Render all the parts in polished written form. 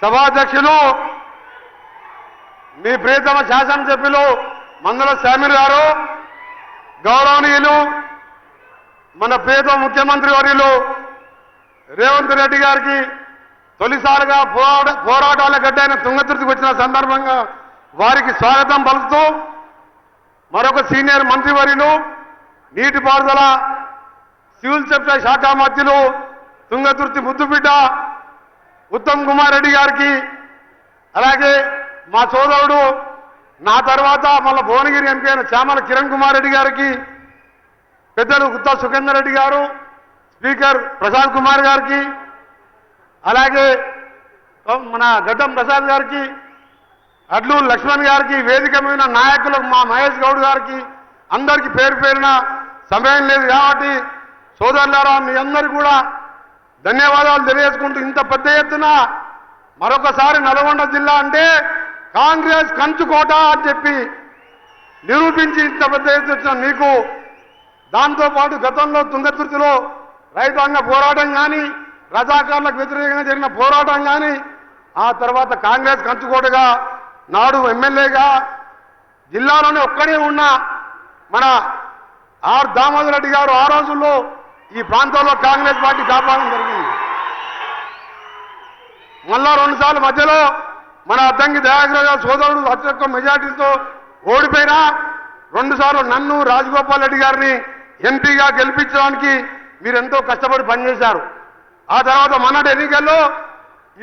సభాధ్యక్షులు మీ ప్రియతమ శాసనసభ్యులు మందల శామీర్ గారు, గౌరవనీయులు మన ప్రియతమ ముఖ్యమంత్రి వర్యులు రేవంత్ రెడ్డి గారికి తొలిసారిగా పోరాటాల గడ్డైన తుంగతుర్తికి వచ్చిన సందర్భంగా వారికి స్వాగతం పలుకుతూ మరొక సీనియర్ మంత్రివర్యులు నీటిపారుదల సివిల్ సప్లై శాఖ మంత్రులు తుంగతుర్తి ముద్దుబిడ్డ ఉత్తమ్ కుమార్ రెడ్డి గారికి, అలాగే మా సోదరుడు నా తర్వాత మళ్ళీ భువనగిరి ఎంపీ అయిన చామల కిరణ్ కుమార్ రెడ్డి గారికి, పెద్దలు గుత్తా సుఖేందర్ రెడ్డి గారు, స్పీకర్ ప్రశాంత్ కుమార్ గారికి, అలాగే మన గడ్డం ప్రసాద్ గారికి, అడ్లూరు లక్ష్మణ్ గారికి, వేదిక మీద నాయకులకు మా మహేష్ గౌడ్ గారికి అందరికీ పేరు పేరున సమయం లేదు కాబట్టి సోదరులారా మీ అందరికీ కూడా ధన్యవాదాలు తెలియజేసుకుంటూ, ఇంత పెద్ద ఎత్తున మరొకసారి నల్గొండ జిల్లా అంటే కాంగ్రెస్ కంచుకోట అని చెప్పి నిరూపించి ఇంత పెద్ద ఎత్తున మీకు, దాంతోపాటు గతంలో తుంగతుర్తిలో రైతాంగ పోరాటం కానీ, రజాకారులకు వ్యతిరేకంగా జరిగిన పోరాటం కానీ, ఆ తర్వాత కాంగ్రెస్ కంచుకోటగా నాడు ఎమ్మెల్యేగా జిల్లాలోనే ఒక్కడే ఉన్న మన ఆర్ దామోదర్ రెడ్డి గారు ఆ రోజుల్లో ఈ ప్రాంతంలో కాంగ్రెస్ పార్టీ కాపాడడం జరిగింది. మళ్ళా 2 సార్లు మధ్యలో మన అద్దంకి దయాకర్ గారు సోదరుడు అత్యధిక మెజార్టీతో ఓడిపోయినా 2 సార్లు నన్ను రాజగోపాల్ రెడ్డి గారిని ఎంపీగా గెలిపించడానికి మీరు ఎంతో కష్టపడి పనిచేశారు. ఆ తర్వాత మొన్నటి ఎన్నికల్లో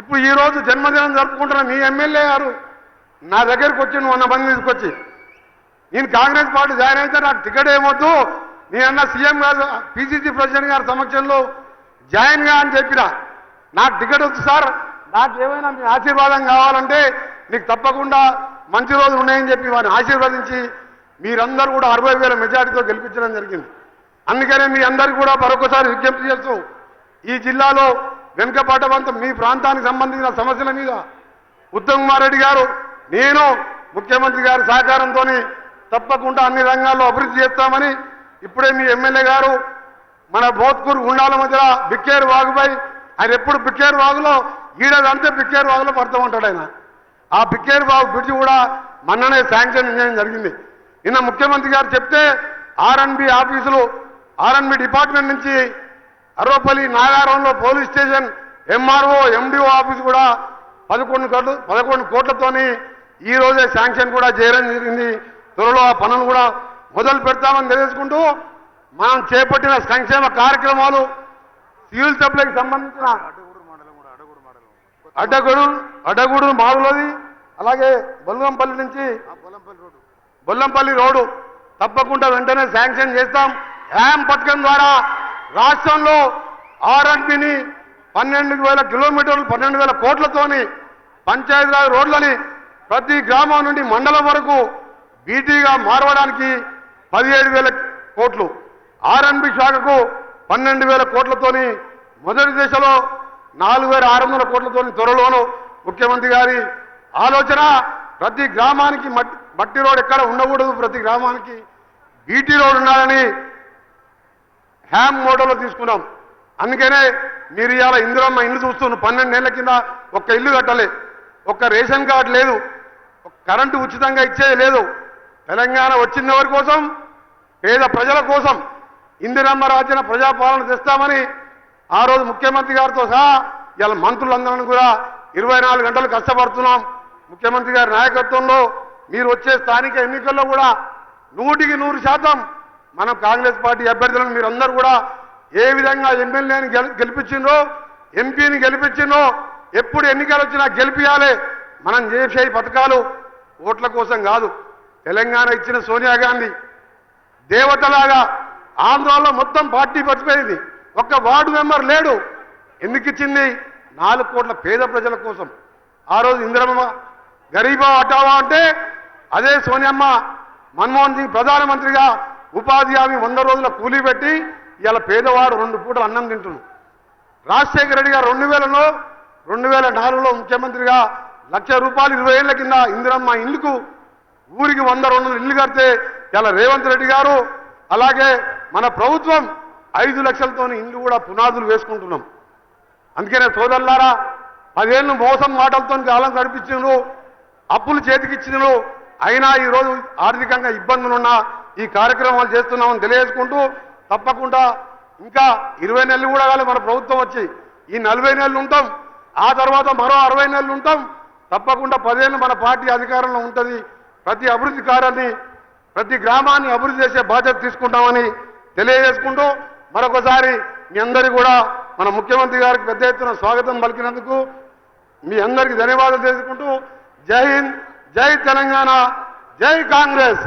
ఇప్పుడు ఈ రోజు జన్మదినం జరుపుకుంటున్న మీ ఎమ్మెల్యే గారు నా దగ్గరికి వచ్చి 100 మంది తీసుకొచ్చి నేను కాంగ్రెస్ పార్టీ జాయిన్ అయితే నాకు టికెట్ ఏమొద్దు, నేనన్నా సీఎం గారు పిసిసి ప్రెసిడెంట్ గారి సమక్షంలో జాయిన్గా అని చెప్పిన, నాకు టికెట్ వద్దు సార్, నాకు ఏమైనా మీ ఆశీర్వాదం కావాలంటే నీకు తప్పకుండా మంచి రోజులు ఉన్నాయని చెప్పి వారిని ఆశీర్వదించి మీరందరూ కూడా 60,000 మెజార్టీతో గెలిపించడం జరిగింది. అందుకనే మీ అందరికీ కూడా మరొకసారి విజ్ఞప్తి చేస్తూ ఈ జిల్లాలో వెనుకబాటవంతం మీ ప్రాంతానికి సంబంధించిన సమస్యల మీద ఉత్తమ్ కుమార్ రెడ్డి గారు, నేను ముఖ్యమంత్రి గారి సహకారంతో తప్పకుండా అన్ని రంగాల్లో అభివృద్ధి చేస్తామని ఇప్పుడే మీ ఎమ్మెల్యే గారు మన భోత్కూరు గుండాల మధ్యలో బిక్కేరు వాగుపై ఆయన ఎప్పుడు బిక్కేరు వాగులో ఈడదంతే బిక్కేరు వాగులో పడతామంటాడు ఆయన. ఆ బిక్కేరు వాగు బ్రిడ్జి కూడా మొన్ననే శాంక్షన్ చేయడం జరిగింది. నిన్న ముఖ్యమంత్రి గారు చెప్తే ఆర్ఎన్బి ఆఫీసులు ఆర్ఎన్బి డిపార్ట్మెంట్ నుంచి అర్వపల్లి నాగారంలో police station MRO MDO office కూడా 11 కోట్లతోని ఈ రోజే శాంక్షన్ కూడా చేయడం జరిగింది. త్వరలో ఆ పనులు కూడా మొదలు పెడతామని తెలియజేసుకుంటూ మనం చేపట్టిన సంక్షేమ కార్యక్రమాలు సివిల్ సప్లైకి సంబంధించిన అడ్డగూడు మాడులోది, అలాగే బొల్లంపల్లి నుంచి బొల్లంపల్లి రోడ్డు తప్పకుండా వెంటనే శాంక్షన్ చేస్తాం. హ్యామ్ పథకం ద్వారా రాష్ట్రంలో ఆర్ఎన్బిని 12,000 కిలోమీటర్లు 12,000 కోట్లతోని పంచాయతీరాజ్ రోడ్లని ప్రతి గ్రామం నుండి మండలం వరకు బీటీగా మారవడానికి 17,000 కోట్లు, ఆర్ఎన్బి శాఖకు 12,000 కోట్లతోని మొదటి దశలో 4,600 కోట్లతోని త్వరలోనూ ముఖ్యమంత్రి గారి ఆలోచన ప్రతి గ్రామానికి మట్టి రోడ్ ఎక్కడ ఉండకూడదు, ప్రతి గ్రామానికి బీటీ రోడ్ ఉండాలని హ్యామ్ మోడల్లో తీసుకున్నాం. అందుకనే మీరు ఇవాళ ఇందిరమ్మ ఇల్లు చూస్తున్న 12 ఏళ్ల కింద ఒక్క ఇల్లు కట్టలే, ఒక్క రేషన్ కార్డు లేదు, కరెంటు ఉచితంగా ఇచ్చేది లేదు. తెలంగాణ వచ్చిన వారి కోసం, పేద ప్రజల కోసం ఇందిరమ్మ రాజ్యం ప్రజాపాలన తెస్తామని ఆ రోజు ముఖ్యమంత్రి గారితో సహా ఇవాళ మంత్రులందరూ కూడా 24 గంటలు కష్టపడుతున్నాం. ముఖ్యమంత్రి గారి నాయకత్వంలో మీరు వచ్చే స్థానిక ఎన్నికల్లో కూడా 100% మనం కాంగ్రెస్ పార్టీ అభ్యర్థులను మీరందరూ కూడా ఏ విధంగా ఎమ్మెల్యేని గెలిపించిందో, ఎంపీని గెలిపించిందో, ఎప్పుడు ఎన్నికలు వచ్చినా గెలిపియాలి. మనం చేసే పథకాలు ఓట్ల కోసం కాదు. తెలంగాణ ఇచ్చిన సోనియా గాంధీ దేవతలాగా ఆంధ్రాలో మొత్తం పార్టీ మర్చిపోయింది, ఒక్క వార్డు మెంబర్ లేడు. ఎందుకు ఇచ్చింది? 4 కోట్ల పేద ప్రజల కోసం. ఆ రోజు ఇందిరమ్మ గరీబా హటావా అంటే అదే సోనియమ్మ మన్మోహన్ సింగ్ ప్రధానమంత్రిగా ఉపాధి హామీ 100 రోజుల కూలీ పెట్టి ఇవాళ పేదవాడు 2 పూటలు అన్నం తింటున్నాడు. రాజశేఖర రెడ్డి గారు 2004లో ముఖ్యమంత్రిగా ₹1,00,000 20 ఏళ్ల కింద ఇందిరమ్మ ఇల్లుకు ఊరికి 100-200 ఇల్లు కడితే ఇలా రేవంత్ రెడ్డి గారు అలాగే మన ప్రభుత్వం 5 లక్షలతోని ఇల్లు కూడా పునాదులు వేసుకుంటున్నాం. అందుకనే సోదరులారా 10 ఏళ్ళు మోసం మాటలతో కాలం గడిపించిండ్రు, అప్పులు చేతికిచ్చిండ్రు. అయినా ఈరోజు ఆర్థికంగా ఇబ్బందులున్నా ఈ కార్యక్రమాలు చేస్తున్నామని తెలియజేసుకుంటూ, తప్పకుండా ఇంకా 20 నెలలు కూడా కాదు మన ప్రభుత్వం వచ్చి, ఈ 40 నెలలు ఉంటాం, ఆ తర్వాత మరో 60 నెలలు ఉంటాం. తప్పకుండా 10 ఏళ్ళు మన పార్టీ అధికారంలో ఉంటుంది. ప్రతి అభివృద్ధి కార్యాన్ని, ప్రతి గ్రామాన్ని అభివృద్ధి చేసే బాధ్యత తీసుకుంటామని తెలియజేసుకుంటూ, మరొకసారి మీ అందరికీ కూడా మన ముఖ్యమంత్రి గారికి పెద్ద ఎత్తున స్వాగతం పలికినందుకు మీ అందరికీ ధన్యవాదాలు తెలుసుకుంటూ, జై హింద్, జై తెలంగాణ, జై కాంగ్రెస్.